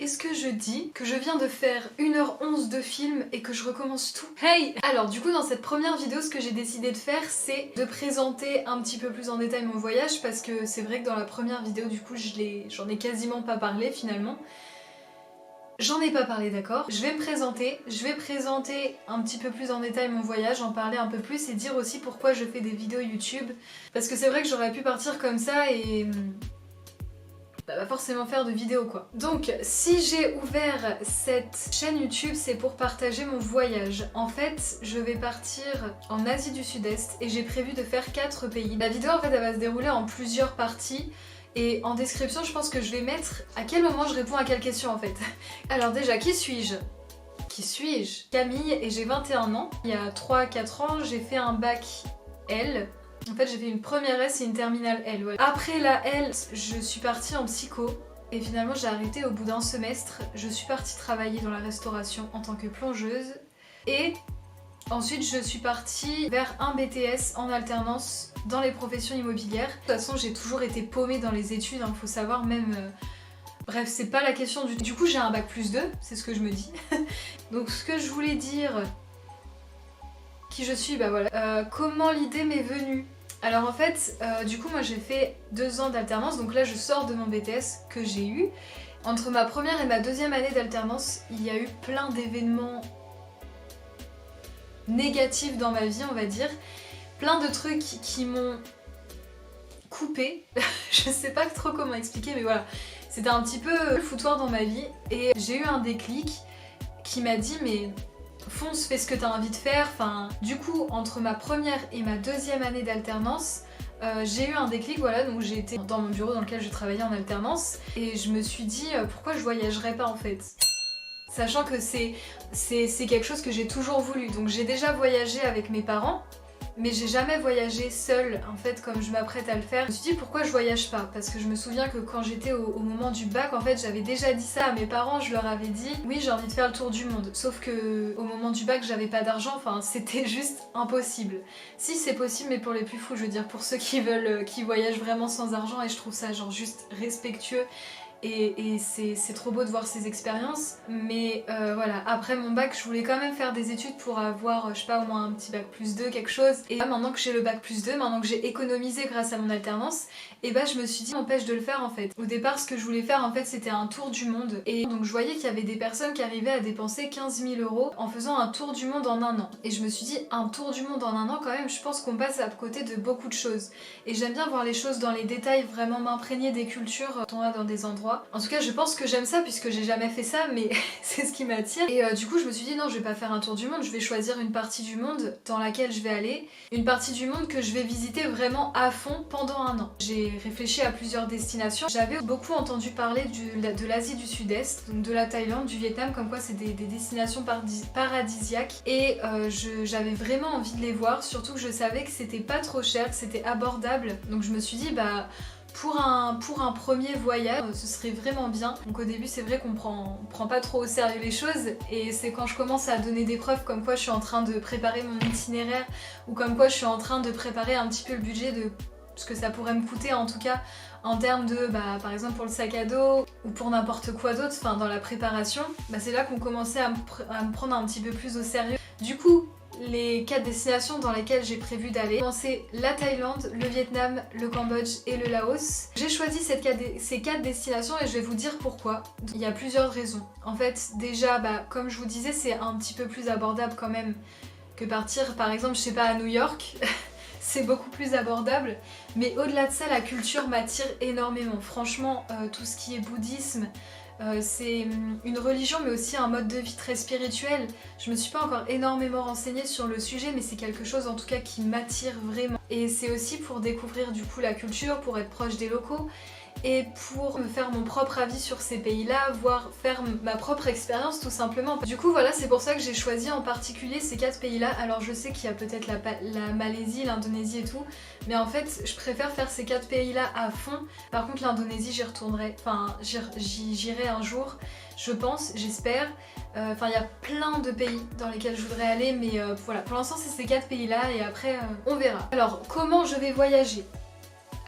Est-ce que je dis que je viens de faire 1h11 de film et que je recommence tout? Hey! Alors du coup dans cette première vidéo ce que j'ai décidé de faire c'est de présenter un petit peu plus en détail mon voyage parce que c'est vrai que dans la première vidéo du coup j'en ai quasiment pas parlé finalement. J'en ai pas parlé, d'accord. Je vais présenter un petit peu plus en détail mon voyage, en parler un peu plus et dire aussi pourquoi je fais des vidéos YouTube. Parce que c'est vrai que j'aurais pu partir comme ça et pas forcément faire de vidéos quoi. Donc si j'ai ouvert cette chaîne YouTube c'est pour partager mon voyage. En fait je vais partir en Asie du Sud-Est et j'ai prévu de faire 4 pays. La vidéo en fait elle va se dérouler en plusieurs parties. Et en description je pense que je vais mettre à quel moment je réponds à quelle question en fait. Alors déjà qui suis-je? Qui suis-je? Camille et j'ai 21 ans. Il y a 3-4 ans j'ai fait un bac L. En fait j'ai fait une première S et une terminale L. Voilà. Après la L, je suis partie en psycho et finalement j'ai arrêté au bout d'un semestre. Je suis partie travailler dans la restauration en tant que plongeuse et ensuite je suis partie vers un BTS en alternance dans les professions immobilières. De toute façon j'ai toujours été paumée dans les études, hein, faut savoir même... Bref, c'est pas la question du... Du coup j'ai un bac plus 2, c'est ce que je me dis. Donc ce que je voulais dire... Qui je suis, bah voilà. Comment l'idée m'est venue? Alors en fait, du coup moi j'ai fait 2 ans d'alternance, donc là je sors de mon BTS que j'ai eu. Entre ma première et ma deuxième année d'alternance, il y a eu plein d'événements négatifs dans ma vie, on va dire. Plein de trucs qui m'ont coupé. Je sais pas trop comment expliquer, mais voilà. C'était un petit peu le foutoir dans ma vie et j'ai eu un déclic qui m'a dit mais... fonce, fais ce que t'as envie de faire. Enfin, du coup, entre ma première et ma deuxième année d'alternance, j'ai eu un déclic, voilà, donc j'ai été dans mon bureau dans lequel je travaillais en alternance et je me suis dit pourquoi je voyagerais pas en fait. Sachant que c'est quelque chose que j'ai toujours voulu. Donc j'ai déjà voyagé avec mes parents, mais j'ai jamais voyagé seule en fait comme je m'apprête à le faire. Je me suis dit pourquoi je voyage pas, parce que je me souviens que quand j'étais au moment du bac en fait j'avais déjà dit ça à mes parents, je leur avais dit oui j'ai envie de faire le tour du monde, sauf que au moment du bac j'avais pas d'argent, enfin c'était juste impossible. Si c'est possible mais pour les plus fous, je veux dire pour ceux qui veulent, qui voyagent vraiment sans argent, et je trouve ça genre juste respectueux. Et c'est trop beau de voir ces expériences, mais voilà, après mon bac je voulais quand même faire des études pour avoir, je sais pas, au moins un petit bac plus 2, quelque chose. Et là maintenant que j'ai le bac plus 2, maintenant que j'ai économisé grâce à mon alternance, et bah je me suis dit m'empêche de le faire en fait. Au départ ce que je voulais faire en fait c'était un tour du monde, et donc je voyais qu'il y avait des personnes qui arrivaient à dépenser 15 000 € en faisant un tour du monde en 1 an. Et je me suis dit un tour du monde en 1 an quand même, je pense qu'on passe à côté de beaucoup de choses. Et j'aime bien voir les choses dans les détails, vraiment m'imprégner des cultures quand on va dans des endroits. En tout cas je pense que j'aime ça puisque j'ai jamais fait ça, mais c'est ce qui m'attire. Et du coup je me suis dit non, je vais pas faire un tour du monde, je vais choisir une partie du monde dans laquelle je vais aller, une partie du monde que je vais visiter vraiment à fond pendant 1 an. J'ai réfléchi à plusieurs destinations. J'avais beaucoup entendu parler de l'Asie du Sud-Est, donc de la Thaïlande, du Vietnam, comme quoi c'est des destinations paradisiaques, et j'avais vraiment envie de les voir, surtout que je savais que c'était pas trop cher, que c'était abordable. Donc je me suis dit bah pour un premier voyage, ce serait vraiment bien. Donc au début c'est vrai qu'on prend pas trop au sérieux les choses, et c'est quand je commence à donner des preuves comme quoi je suis en train de préparer mon itinéraire, ou comme quoi je suis en train de préparer un petit peu le budget de ce que ça pourrait me coûter, en tout cas en termes de, bah, par exemple pour le sac à dos ou pour n'importe quoi d'autre, enfin dans la préparation, bah, c'est là qu'on commençait à me prendre un petit peu plus au sérieux. Du coup, les 4 destinations dans lesquelles j'ai prévu d'aller, c'est la Thaïlande, le Vietnam, le Cambodge et le Laos. J'ai choisi ces 4 destinations et je vais vous dire pourquoi. Il y a plusieurs raisons. En fait, déjà, bah, comme je vous disais, c'est un petit peu plus abordable quand même que partir par exemple, je sais pas, à New York. C'est beaucoup plus abordable, mais au-delà de ça, la culture m'attire énormément. Franchement, tout ce qui est bouddhisme, c'est une religion mais aussi un mode de vie très spirituel. Je me suis pas encore énormément renseignée sur le sujet, mais c'est quelque chose en tout cas qui m'attire vraiment. Et c'est aussi pour découvrir du coup la culture, pour être proche des locaux, et pour me faire mon propre avis sur ces pays-là, voire faire ma propre expérience tout simplement. Du coup voilà, c'est pour ça que j'ai choisi en particulier ces 4 pays-là. Alors je sais qu'il y a peut-être la Malaisie, l'Indonésie et tout, mais en fait je préfère faire ces 4 pays-là à fond. Par contre l'Indonésie j'y retournerai, enfin j'irai un jour, je pense, j'espère. Enfin il y a plein de pays dans lesquels je voudrais aller, mais voilà, pour l'instant c'est ces 4 pays-là et après on verra. Alors comment je vais voyager ?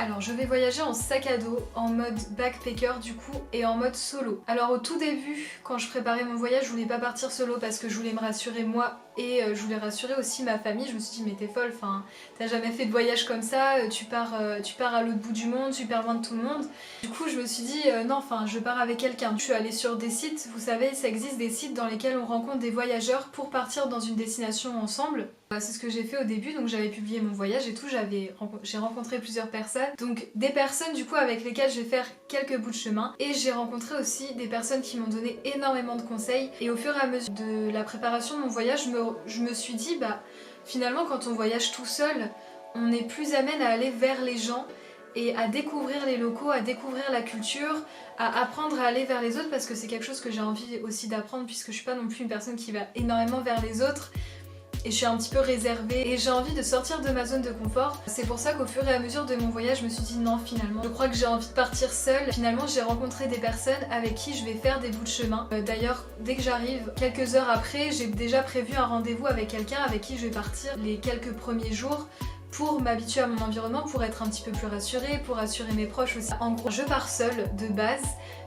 Alors je vais voyager en sac à dos, en mode backpacker du coup, et en mode solo. Alors au tout début, quand je préparais mon voyage, je voulais pas partir solo parce que je voulais me rassurer moi et je voulais rassurer aussi ma famille. Je me suis dit mais t'es folle, enfin t'as jamais fait de voyage comme ça, tu pars à l'autre bout du monde, tu pars loin de tout le monde. Du coup je me suis dit non, enfin je pars avec quelqu'un. Je suis allée sur des sites, vous savez ça existe des sites dans lesquels on rencontre des voyageurs pour partir dans une destination ensemble. C'est ce que j'ai fait au début, donc j'avais publié mon voyage et tout, j'ai rencontré plusieurs personnes. Donc des personnes du coup avec lesquelles je vais faire quelques bouts de chemin. Et j'ai rencontré aussi des personnes qui m'ont donné énormément de conseils. Et au fur et à mesure de la préparation de mon voyage, je me suis dit bah finalement quand on voyage tout seul, on est plus amène à aller vers les gens et à découvrir les locaux, à découvrir la culture, à apprendre à aller vers les autres parce que c'est quelque chose que j'ai envie aussi d'apprendre puisque je suis pas non plus une personne qui va énormément vers les autres. Et je suis un petit peu réservée et j'ai envie de sortir de ma zone de confort. C'est pour ça qu'au fur et à mesure de mon voyage, je me suis dit non finalement, je crois que j'ai envie de partir seule. Finalement, j'ai rencontré des personnes avec qui je vais faire des bouts de chemin. D'ailleurs, dès que j'arrive, quelques heures après, j'ai déjà prévu un rendez-vous avec quelqu'un avec qui je vais partir les quelques premiers jours pour m'habituer à mon environnement, pour être un petit peu plus rassurée, pour rassurer mes proches aussi. En gros, je pars seule de base,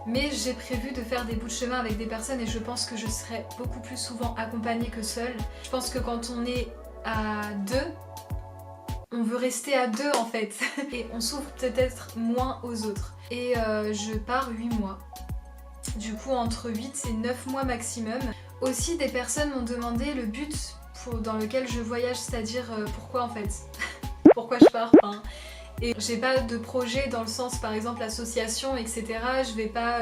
mais j'ai prévu de faire des bouts de chemin avec des personnes et je pense que je serai beaucoup plus souvent accompagnée que seule. Je pense que quand on est à deux, on veut rester à deux en fait et on s'ouvre peut-être moins aux autres. Et je pars 8 mois. Du coup entre 8 et 9 mois maximum. Aussi des personnes m'ont demandé le but dans lequel je voyage, c'est-à-dire pourquoi en fait pourquoi je pars, enfin, et j'ai pas de projet dans le sens par exemple association etc, je vais pas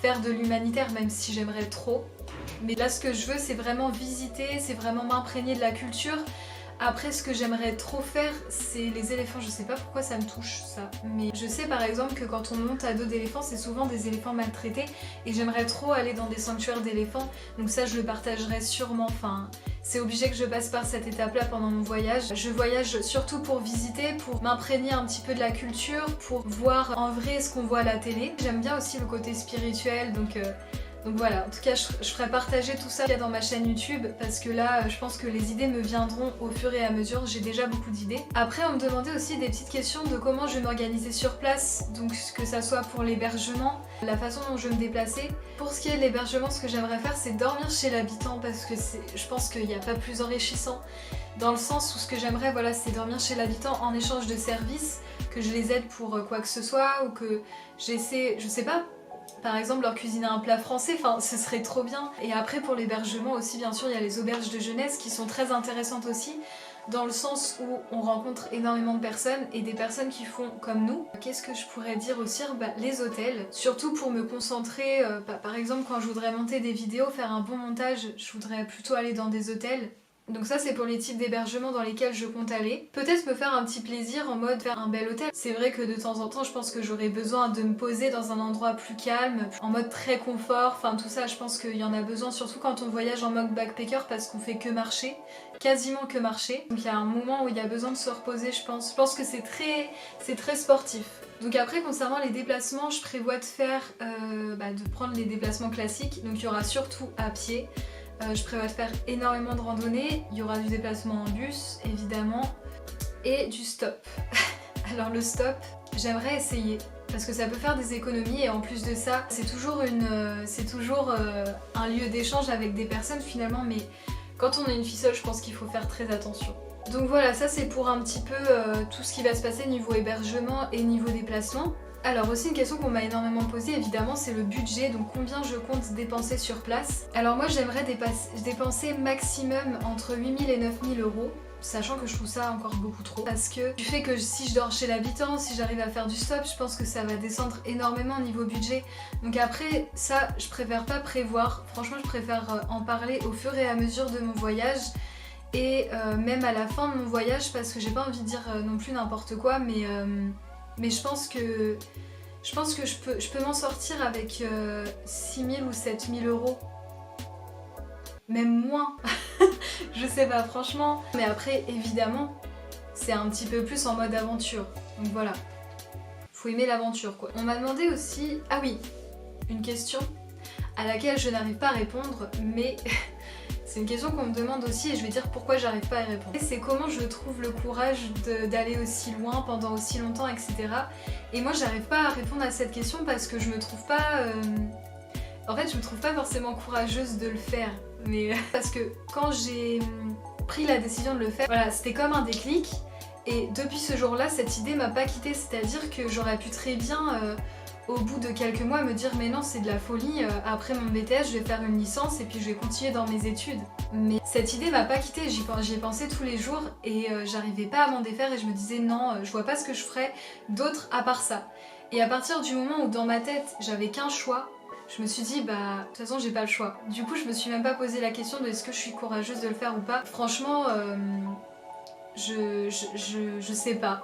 faire de l'humanitaire même si j'aimerais trop, mais là ce que je veux c'est vraiment visiter, c'est vraiment m'imprégner de la culture. Après ce que j'aimerais trop faire c'est les éléphants, je sais pas pourquoi ça me touche ça, mais je sais par exemple que quand on monte à dos d'éléphants c'est souvent des éléphants maltraités et j'aimerais trop aller dans des sanctuaires d'éléphants, donc ça je le partagerai sûrement, enfin c'est obligé que je passe par cette étape là pendant mon voyage. Je voyage surtout pour visiter, pour m'imprégner un petit peu de la culture, pour voir en vrai ce qu'on voit à la télé. J'aime bien aussi le côté spirituel donc voilà, en tout cas je ferai partager tout ça dans ma chaîne YouTube parce que là je pense que les idées me viendront au fur et à mesure, j'ai déjà beaucoup d'idées. Après on me demandait aussi des petites questions de comment je vais m'organiser sur place, donc que ça soit pour l'hébergement, la façon dont je vais me déplacer. Pour ce qui est de l'hébergement, ce que j'aimerais faire c'est dormir chez l'habitant parce que je pense qu'il n'y a pas plus enrichissant dans le sens où ce que j'aimerais voilà, c'est dormir chez l'habitant en échange de services, que je les aide pour quoi que ce soit ou que j'essaie, je sais pas, par exemple leur cuisiner un plat français, enfin ce serait trop bien. Et après pour l'hébergement aussi bien sûr il y a les auberges de jeunesse qui sont très intéressantes aussi dans le sens où on rencontre énormément de personnes et des personnes qui font comme nous. Qu'est-ce que je pourrais dire aussi, les hôtels, surtout pour me concentrer, par exemple quand je voudrais monter des vidéos, faire un bon montage, je voudrais plutôt aller dans des hôtels. Donc ça c'est pour les types d'hébergements dans lesquels je compte aller. Peut-être me faire un petit plaisir en mode faire un bel hôtel. C'est vrai que de temps en temps je pense que j'aurais besoin de me poser dans un endroit plus calme, en mode très confort, enfin tout ça je pense qu'il y en a besoin surtout quand on voyage en mode backpacker parce qu'on fait que marcher, quasiment que marcher. Donc il y a un moment où il y a besoin de se reposer je pense. Je pense que c'est très sportif. Donc après concernant les déplacements, je prévois de faire, de prendre les déplacements classiques, donc il y aura surtout à pied. Je prévois de faire énormément de randonnées, il y aura du déplacement en bus évidemment et du stop. Alors le stop, j'aimerais essayer parce que ça peut faire des économies et en plus de ça c'est toujours un lieu d'échange avec des personnes finalement, mais quand on est une fille seule je pense qu'il faut faire très attention. Donc voilà, ça c'est pour un petit peu tout ce qui va se passer niveau hébergement et niveau déplacement. Alors aussi une question qu'on m'a énormément posée évidemment c'est le budget, donc combien je compte dépenser sur place. Alors moi j'aimerais dépenser maximum entre 8 000 et 9 000 euros, sachant que je trouve ça encore beaucoup trop. Parce que du fait que si je dors chez l'habitant, si j'arrive à faire du stop, je pense que ça va descendre énormément niveau budget. Donc après ça je préfère pas prévoir, franchement je préfère en parler au fur et à mesure de mon voyage. Et même à la fin de mon voyage parce que j'ai pas envie de dire non plus n'importe quoi mais je pense que je peux m'en sortir avec 6 000 ou 7 000 euros. Même moins. Je sais pas franchement. Mais après évidemment c'est un petit peu plus en mode aventure. Donc voilà. Faut aimer l'aventure quoi. On m'a demandé aussi... Ah oui, une question à laquelle je n'arrive pas à répondre mais C'est une question qu'on me demande aussi et je vais dire pourquoi j'arrive pas à y répondre. C'est comment je trouve le courage d'aller aussi loin pendant aussi longtemps, etc. Et moi j'arrive pas à répondre à cette question parce que je me trouve pas... En fait je me trouve pas forcément courageuse de le faire. Mais parce que quand j'ai pris la décision de le faire, voilà, c'était comme un déclic. Et depuis ce jour-là, cette idée m'a pas quittée. C'est-à-dire que j'aurais pu très bien... au bout de quelques mois me dire mais non c'est de la folie, après mon BTS je vais faire une licence et puis je vais continuer dans mes études. Mais cette idée m'a pas quittée, j'y ai pensé tous les jours et j'arrivais pas à m'en défaire et je me disais non, je vois pas ce que je ferais d'autre à part ça. Et à partir du moment où dans ma tête j'avais qu'un choix, je me suis dit bah de toute façon j'ai pas le choix. Du coup je me suis même pas posé la question de est-ce que je suis courageuse de le faire ou pas. Franchement je sais pas.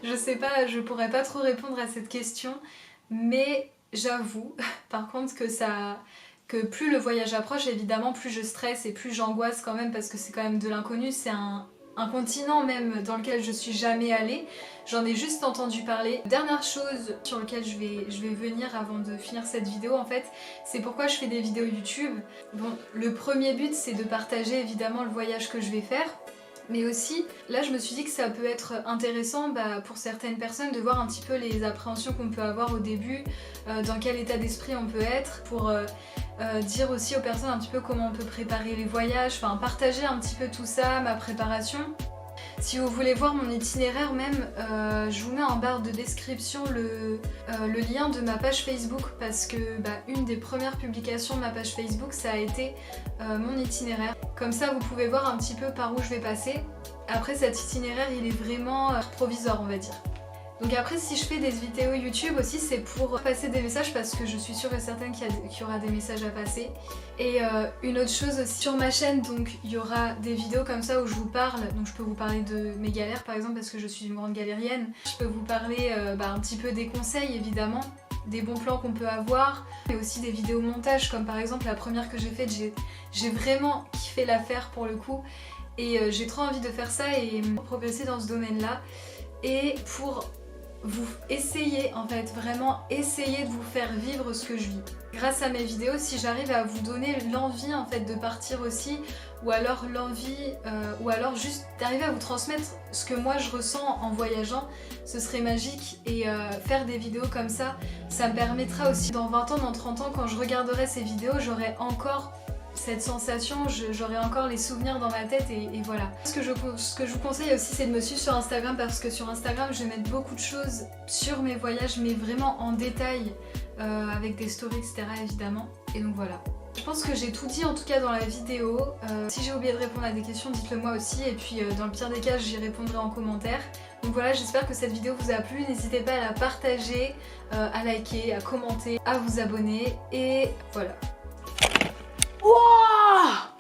Je sais pas, je pourrais pas trop répondre à cette question. Mais j'avoue, par contre, que plus le voyage approche, évidemment, plus je stresse et plus j'angoisse quand même parce que c'est quand même de l'inconnu. C'est un continent même dans lequel je suis jamais allée. J'en ai juste entendu parler. Dernière chose sur laquelle je vais venir avant de finir cette vidéo en fait, c'est pourquoi je fais des vidéos YouTube. Bon, le premier but c'est de partager évidemment le voyage que je vais faire. Mais aussi, là je me suis dit que ça peut être intéressant pour certaines personnes de voir un petit peu les appréhensions qu'on peut avoir au début, dans quel état d'esprit on peut être, pour dire aussi aux personnes un petit peu comment on peut préparer les voyages, enfin partager un petit peu tout ça, ma préparation. Si vous voulez voir mon itinéraire même, je vous mets en barre de description le lien de ma page Facebook parce que une des premières publications de ma page Facebook ça a été mon itinéraire. Comme ça vous pouvez voir un petit peu par où je vais passer. Après cet itinéraire il est vraiment provisoire on va dire. Donc après si je fais des vidéos YouTube aussi c'est pour passer des messages parce que je suis sûre et certaine qu'il y aura des messages à passer. Et une autre chose aussi sur ma chaîne, donc il y aura des vidéos comme ça où je vous parle, donc je peux vous parler de mes galères par exemple parce que je suis une grande galérienne. Je peux vous parler un petit peu des conseils évidemment, des bons plans qu'on peut avoir, mais aussi des vidéos montage comme par exemple la première que j'ai faite, j'ai vraiment kiffé la faire pour le coup et j'ai trop envie de faire ça et progresser dans ce domaine là et pour vous essayez en fait, vraiment essayer de vous faire vivre ce que je vis. Grâce à mes vidéos, si j'arrive à vous donner l'envie en fait de partir aussi, ou alors l'envie, ou alors juste d'arriver à vous transmettre ce que moi je ressens en voyageant, ce serait magique et faire des vidéos comme ça, ça me permettra aussi dans 20 ans, dans 30 ans, quand je regarderai ces vidéos, j'aurai encore cette sensation, j'aurai encore les souvenirs dans ma tête et voilà. Ce que je vous conseille aussi c'est de me suivre sur Instagram parce que sur Instagram je vais mettre beaucoup de choses sur mes voyages mais vraiment en détail avec des stories etc évidemment et donc voilà. Je pense que j'ai tout dit en tout cas dans la vidéo. Si j'ai oublié de répondre à des questions dites-le moi aussi et puis dans le pire des cas j'y répondrai en commentaire. Donc voilà, j'espère que cette vidéo vous a plu, n'hésitez pas à la partager, à liker, à commenter, à vous abonner et voilà. Wouah!